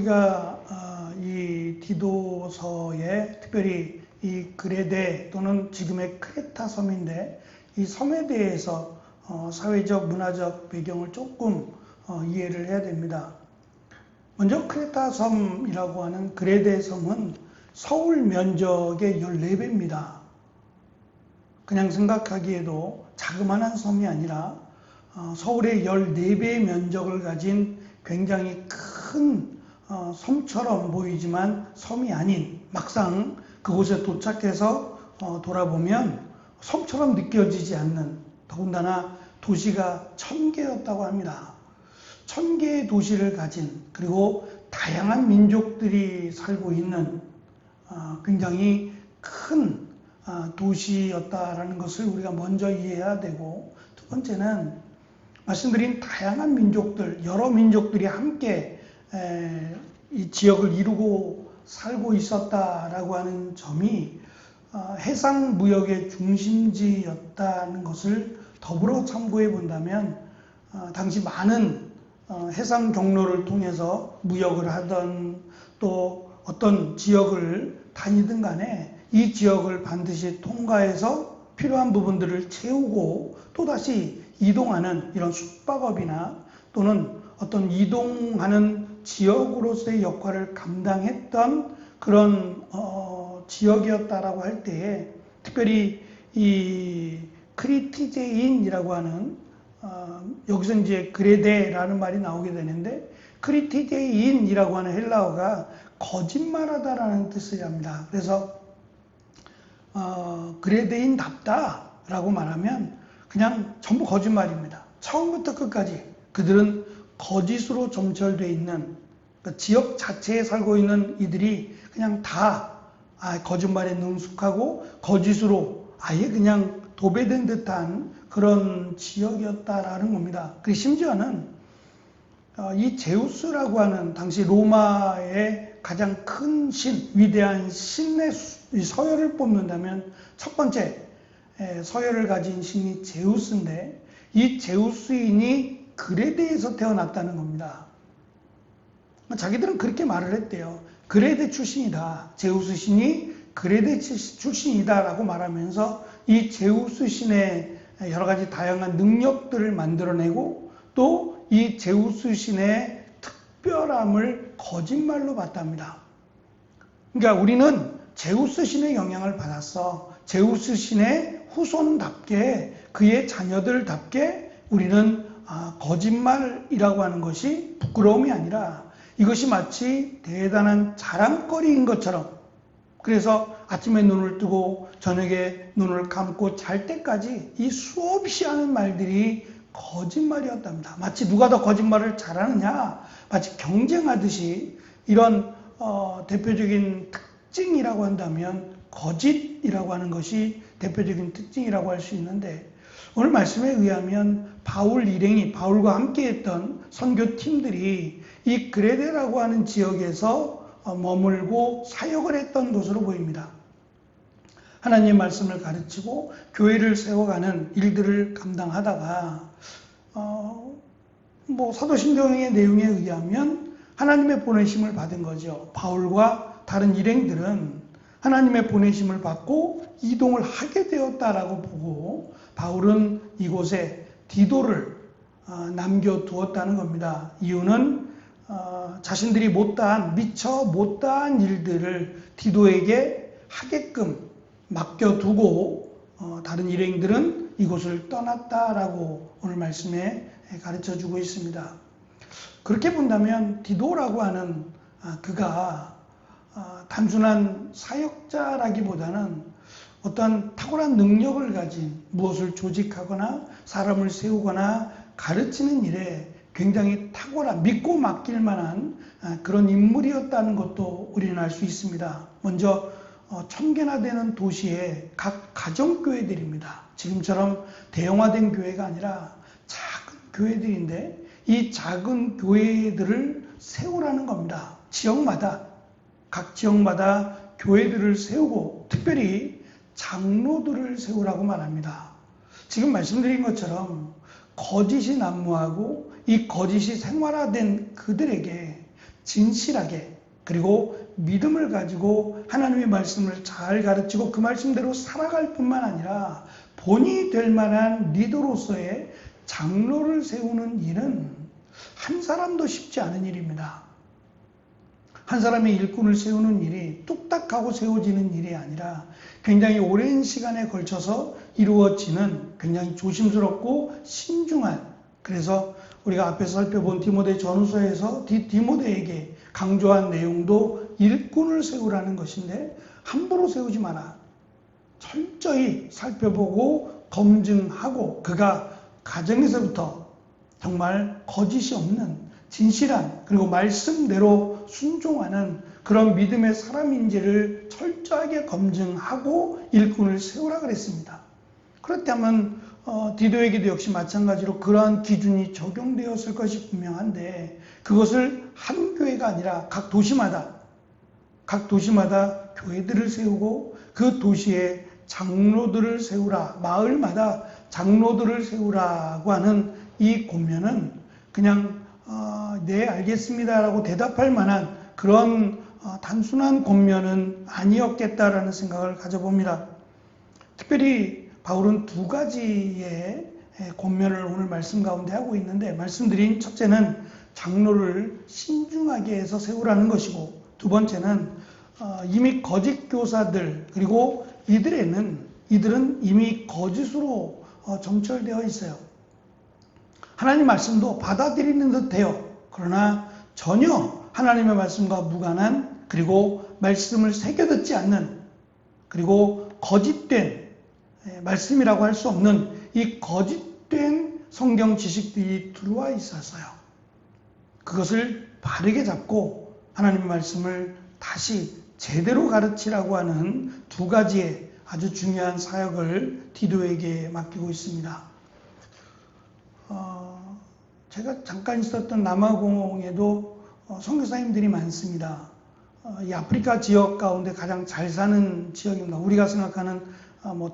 우리가 이 디도서에 특별히 이 그레데 또는 지금의 크레타 섬인데 이 섬에 대해서 사회적 문화적 배경을 조금 이해를 해야 됩니다. 먼저 크레타 섬이라고 하는 그레데 섬은 서울 면적의 14배입니다. 그냥 생각하기에도 자그마한 섬이 아니라 서울의 14배의 면적을 가진 굉장히 큰 섬처럼 보이지만 섬이 아닌, 막상 그곳에 도착해서 돌아보면 섬처럼 느껴지지 않는, 더군다나 도시가 1000개였다고 합니다. 1000개의 도시를 가진, 그리고 다양한 민족들이 살고 있는 굉장히 큰 도시였다라는 것을 우리가 먼저 이해해야 되고, 두 번째는 말씀드린 다양한 민족들, 여러 민족들이 함께 이 지역을 이루고 살고 있었다라고 하는 점이 해상 무역의 중심지였다는 것을 더불어 참고해 본다면, 당시 많은 해상 경로를 통해서 무역을 하던 또 어떤 지역을 다니든 간에 이 지역을 반드시 통과해서 필요한 부분들을 채우고 또다시 이동하는 이런 숙박업이나 또는 어떤 이동하는 지역으로서의 역할을 감당했던 그런 지역이었다라고 할 때에, 특별히 이 크리티제인이라고 하는 여기서 이제 그레데라는 말이 나오게 되는데, 크리티제인이라고 하는 헬라어가 거짓말하다라는 뜻을 합니다. 그래서 그레데인답다라고 말하면 그냥 전부 거짓말입니다. 처음부터 끝까지 그들은 거짓으로 점철되어 있는, 그러니까 지역 자체에 살고 있는 이들이 그냥 다 거짓말에 능숙하고 거짓으로 아예 그냥 도배된 듯한 그런 지역이었다라는 겁니다. 그리고 심지어는 이 제우스라고 하는 당시 로마의 가장 큰 신, 위대한 신의 서열을 뽑는다면 첫 번째 서열을 가진 신이 제우스인데, 이 제우스인이 그레데에서 태어났다는 겁니다. 자기들은 그렇게 말을 했대요. 그레데 출신이다. 제우스 신이 그레데 출신이다 라고 말하면서 이 제우스 신의 여러 가지 다양한 능력들을 만들어내고 또 이 제우스 신의 특별함을 거짓말로 봤답니다. 그러니까 우리는 제우스 신의 영향을 받았어. 제우스 신의 후손답게, 그의 자녀들답게 우리는 거짓말이라고 하는 것이 부끄러움이 아니라 이것이 마치 대단한 자랑거리인 것처럼, 그래서 아침에 눈을 뜨고 저녁에 눈을 감고 잘 때까지 이 수없이 하는 말들이 거짓말이었답니다. 마치 누가 더 거짓말을 잘하느냐, 마치 경쟁하듯이 이런 대표적인 특징이라고 한다면 거짓이라고 하는 것이 대표적인 특징이라고 할 수 있는데, 오늘 말씀에 의하면 바울 일행이, 바울과 함께 했던 선교팀들이 이 그레데라고 하는 지역에서 머물고 사역을 했던 것으로 보입니다. 하나님의 말씀을 가르치고 교회를 세워가는 일들을 감당하다가 사도신경의 내용에 의하면 하나님의 보내심을 받은 거죠. 바울과 다른 일행들은 하나님의 보내심을 받고 이동을 하게 되었다라고 보고, 바울은 이곳에 디도를 남겨두었다는 겁니다. 이유는 자신들이 미처 못다한 일들을 디도에게 하게끔 맡겨두고 다른 일행들은 이곳을 떠났다라고 오늘 말씀에 가르쳐주고 있습니다. 그렇게 본다면 디도라고 하는 그가 단순한 사역자라기보다는 어떤 탁월한 능력을 가진, 무엇을 조직하거나 사람을 세우거나 가르치는 일에 굉장히 탁월한, 믿고 맡길 만한 그런 인물이었다는 것도 우리는 알 수 있습니다. 먼저 1000개나 되는 도시의 각 가정교회들입니다. 지금처럼 대형화된 교회가 아니라 작은 교회들인데, 이 작은 교회들을 세우라는 겁니다. 각 지역마다 교회들을 세우고 특별히 장로들을 세우라고 말합니다. 지금 말씀드린 것처럼 거짓이 난무하고 이 거짓이 생활화된 그들에게 진실하게 그리고 믿음을 가지고 하나님의 말씀을 잘 가르치고 그 말씀대로 살아갈 뿐만 아니라 본이 될 만한 리더로서의 장로를 세우는 일은 한 사람도 쉽지 않은 일입니다. 한 사람의 일꾼을 세우는 일이 뚝딱하고 세워지는 일이 아니라 굉장히 오랜 시간에 걸쳐서 이루어지는 굉장히 조심스럽고 신중한, 그래서 우리가 앞에서 살펴본 디모데 전후서에서 디모데에게 강조한 내용도 일꾼을 세우라는 것인데, 함부로 세우지 마라. 철저히 살펴보고 검증하고 그가 가정에서부터 정말 거짓이 없는 진실한, 그리고 말씀대로 순종하는 그런 믿음의 사람인지를 철저하게 검증하고 일꾼을 세우라 그랬습니다. 그렇다면 디도에게도 역시 마찬가지로 그러한 기준이 적용되었을 것이 분명한데, 그것을 한 교회가 아니라 각 도시마다 교회들을 세우고 그 도시에 장로들을 세우라, 마을마다 장로들을 세우라고 하는 이 권면은 그냥 네 알겠습니다라고 대답할 만한 그런 단순한 권면은 아니었겠다라는 생각을 가져봅니다. 특별히 바울은 두 가지의 권면을 오늘 말씀 가운데 하고 있는데, 말씀드린 첫째는 장로를 신중하게 해서 세우라는 것이고, 두 번째는 이미 거짓 교사들, 그리고 이들은 이미 거짓으로 정철되어 있어요. 하나님 말씀도 받아들이는 듯해요. 그러나 전혀 하나님의 말씀과 무관한, 그리고 말씀을 새겨듣지 않는, 그리고 거짓된 말씀이라고 할 수 없는 이 거짓된 성경 지식들이 들어와 있어서요. 그것을 바르게 잡고 하나님의 말씀을 다시 제대로 가르치라고 하는 두 가지의 아주 중요한 사역을 디도에게 맡기고 있습니다. 제가 잠깐 있었던 남아공에도 선교사님들이 많습니다. 이 아프리카 지역 가운데 가장 잘 사는 지역입니다. 우리가 생각하는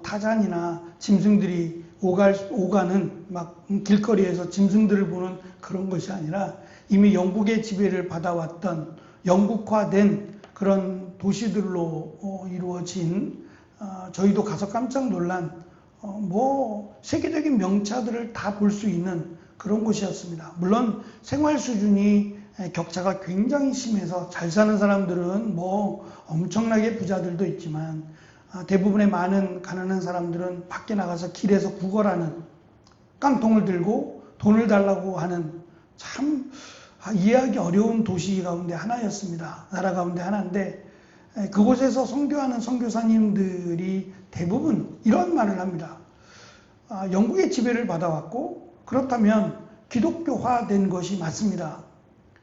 타잔이나 짐승들이 오가는 막 길거리에서 짐승들을 보는 그런 것이 아니라 이미 영국의 지배를 받아왔던 영국화된 그런 도시들로 이루어진, 저희도 가서 깜짝 놀란 세계적인 명차들을 다 볼 수 있는 그런 곳이었습니다. 물론 생활 수준이 격차가 굉장히 심해서 잘 사는 사람들은 엄청나게 부자들도 있지만, 대부분의 많은 가난한 사람들은 밖에 나가서 길에서 구걸하는, 깡통을 들고 돈을 달라고 하는 참 이해하기 어려운 도시 가운데 하나였습니다. 나라 가운데 하나인데, 그곳에서 선교하는 선교사님들이 대부분 이런 말을 합니다. 영국의 지배를 받아왔고, 그렇다면 기독교화된 것이 맞습니다.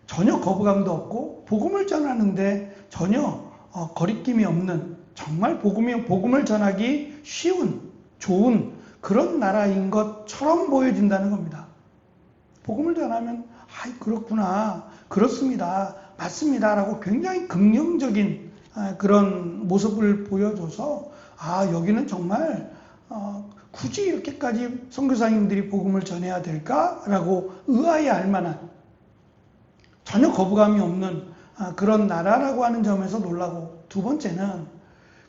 전혀 거부감도 없고 복음을 전하는데 전혀 거리낌이 없는, 정말 복음을 전하기 쉬운, 좋은 그런 나라인 것처럼 보여진다는 겁니다. 복음을 전하면 그렇구나, 그렇습니다, 맞습니다 라고 굉장히 긍정적인 그런 모습을 보여줘서 여기는 정말 굳이 이렇게까지 선교사님들이 복음을 전해야 될까라고 의아해 할 만한, 전혀 거부감이 없는 그런 나라라고 하는 점에서 놀라고, 두 번째는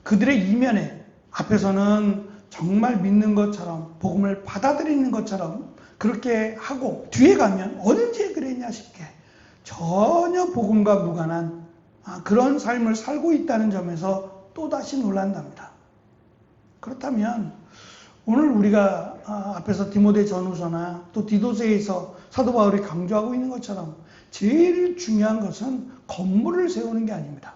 그들의 이면에, 앞에서는 정말 믿는 것처럼 복음을 받아들이는 것처럼 그렇게 하고 뒤에 가면 언제 그랬냐 싶게 전혀 복음과 무관한 그런 삶을 살고 있다는 점에서 또다시 놀란답니다. 그렇다면 오늘 우리가 앞에서 디모데 전후서나 또 디도서에서 사도 바울이 강조하고 있는 것처럼 제일 중요한 것은 건물을 세우는 게 아닙니다.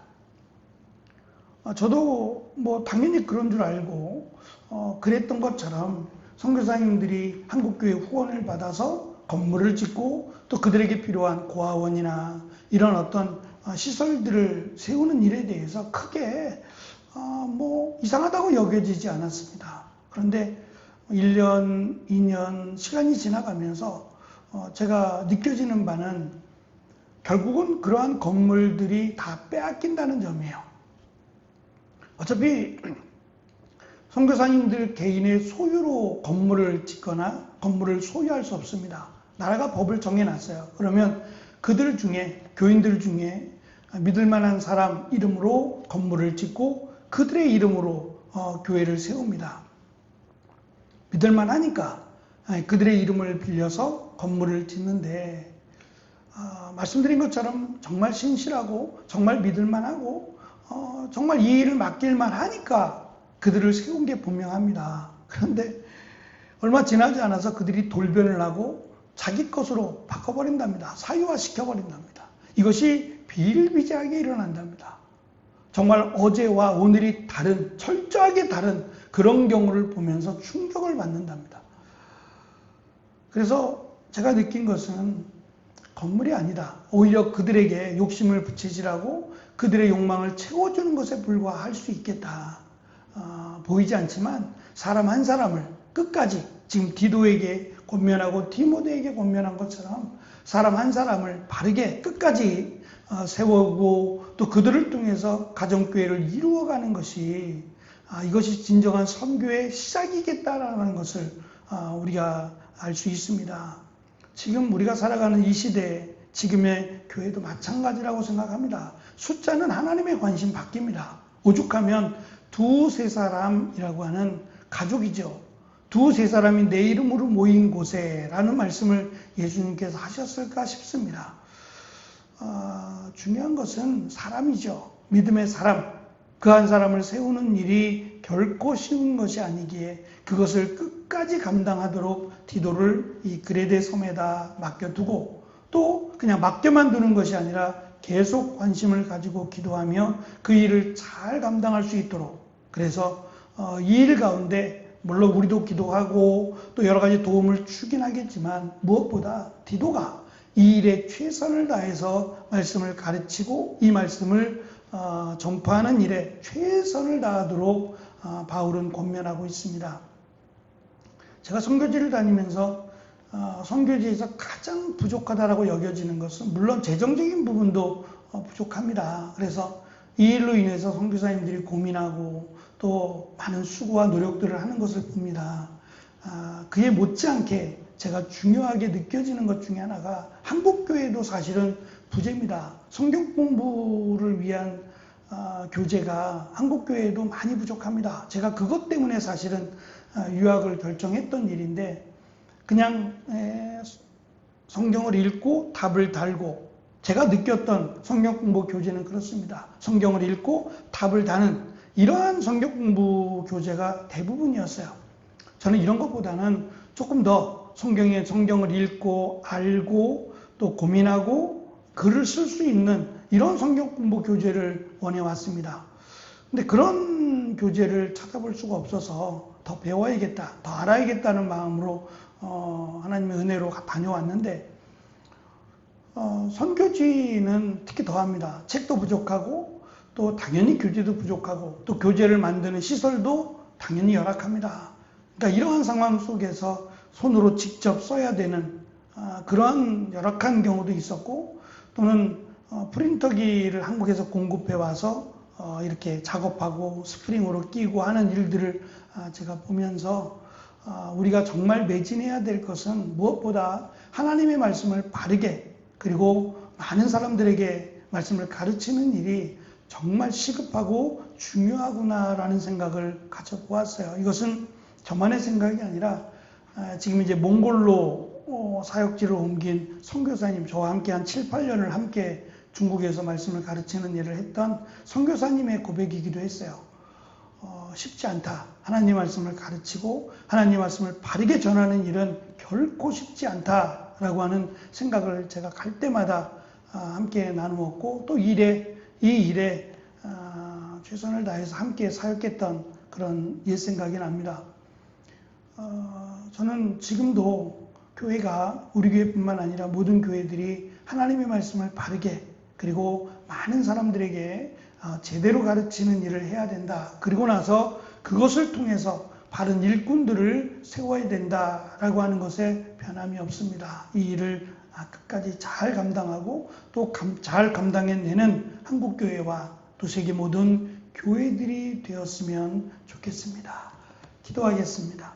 저도 당연히 그런 줄 알고 그랬던 것처럼 선교사님들이 한국교회 후원을 받아서 건물을 짓고 또 그들에게 필요한 고아원이나 이런 어떤 시설들을 세우는 일에 대해서 크게 이상하다고 여겨지지 않았습니다. 그런데 1년, 2년 시간이 지나가면서 제가 느껴지는 바는 결국은 그러한 건물들이 다 빼앗긴다는 점이에요. 어차피 선교사님들 개인의 소유로 건물을 짓거나 건물을 소유할 수 없습니다. 나라가 법을 정해놨어요. 그러면 그들 중에, 교인들 중에 믿을 만한 사람 이름으로 건물을 짓고 그들의 이름으로 교회를 세웁니다. 믿을 만하니까 그들의 이름을 빌려서 건물을 짓는데, 말씀드린 것처럼 정말 신실하고 정말 믿을 만하고 정말 이 일을 맡길 만하니까 그들을 세운 게 분명합니다. 그런데 얼마 지나지 않아서 그들이 돌변을 하고 자기 것으로 바꿔버린답니다. 사유화시켜버린답니다. 이것이 비일비재하게 일어난답니다. 정말 어제와 오늘이 다른, 철저하게 다른 그런 경우를 보면서 충격을 받는답니다. 그래서 제가 느낀 것은 건물이 아니다. 오히려 그들에게 욕심을 붙이시라고 그들의 욕망을 채워주는 것에 불과할 수 있겠다. 보이지 않지만 사람 한 사람을 끝까지, 지금 디도에게 권면하고 디모데에게 권면한 것처럼 사람 한 사람을 바르게 끝까지 세우고 또 그들을 통해서 가정교회를 이루어가는 것이, 이것이 진정한 선교의 시작이겠다라는 것을 우리가 알 수 있습니다. 지금 우리가 살아가는 이 시대에 지금의 교회도 마찬가지라고 생각합니다. 숫자는 하나님의 관심 바뀝니다. 오죽하면 두세 사람이라고 하는 가족이죠. 두세 사람이 내 이름으로 모인 곳에 라는 말씀을 예수님께서 하셨을까 싶습니다. 중요한 것은 사람이죠. 믿음의 사람. 그 한 사람을 세우는 일이 결코 쉬운 것이 아니기에 그것을 끝까지 감당하도록 디도를 이 그레데 섬에다 맡겨두고, 또 그냥 맡겨만 두는 것이 아니라 계속 관심을 가지고 기도하며 그 일을 잘 감당할 수 있도록, 그래서 이 일 가운데 물론 우리도 기도하고 또 여러 가지 도움을 주긴 하겠지만 무엇보다 디도가 이 일에 최선을 다해서 말씀을 가르치고 이 말씀을 전파하는 일에 최선을 다하도록 바울은 권면하고 있습니다. 제가 선교지를 다니면서 선교지에서 가장 부족하다라고 여겨지는 것은 물론 재정적인 부분도 부족합니다. 그래서 이 일로 인해서 선교사님들이 고민하고 또 많은 수고와 노력들을 하는 것을 봅니다. 그에 못지않게 제가 중요하게 느껴지는 것 중에 하나가 한국교회도 사실은 부재입니다. 성경 공부를 위한 교재가 한국교회에도 많이 부족합니다. 제가 그것 때문에 사실은 유학을 결정했던 일인데, 그냥 성경을 읽고 답을 달고, 제가 느꼈던 성경 공부 교재는 그렇습니다. 성경을 읽고 답을 다는 이러한 성경 공부 교재가 대부분이었어요. 저는 이런 것보다는 조금 더 성경을 읽고 알고 또 고민하고 글을 쓸 수 있는 이런 성경 공부 교재를 원해왔습니다. 근데 그런 교재를 찾아볼 수가 없어서 더 배워야겠다, 더 알아야겠다는 마음으로 하나님의 은혜로 다녀왔는데, 선교지는 특히 더합니다. 책도 부족하고 또 당연히 교재도 부족하고 또 교재를 만드는 시설도 당연히 열악합니다. 그러니까 이러한 상황 속에서 손으로 직접 써야 되는 그러한 열악한 경우도 있었고, 또는 프린터기를 한국에서 공급해 와서 이렇게 작업하고 스프링으로 끼고 하는 일들을 제가 보면서 우리가 정말 매진해야 될 것은 무엇보다 하나님의 말씀을 바르게, 그리고 많은 사람들에게 말씀을 가르치는 일이 정말 시급하고 중요하구나라는 생각을 가져보았어요. 이것은 저만의 생각이 아니라 지금 이제 몽골로 사역지를 옮긴 선교사님, 저와 함께 한 7, 8년을 함께 중국에서 말씀을 가르치는 일을 했던 선교사님의 고백이기도 했어요. 쉽지 않다. 하나님 말씀을 가르치고 하나님 말씀을 바르게 전하는 일은 결코 쉽지 않다라고 하는 생각을 제가 갈 때마다 함께 나누었고, 또 이 일에 최선을 다해서 함께 사역했던 그런 옛 생각이 납니다. 저는 지금도 교회가, 우리 교회뿐만 아니라 모든 교회들이 하나님의 말씀을 바르게, 그리고 많은 사람들에게 제대로 가르치는 일을 해야 된다. 그리고 나서 그것을 통해서 바른 일꾼들을 세워야 된다라고 하는 것에 변함이 없습니다. 이 일을 끝까지 잘 감당하고 또 잘 감당해내는 한국교회와 또 세계 모든 교회들이 되었으면 좋겠습니다. 기도하겠습니다.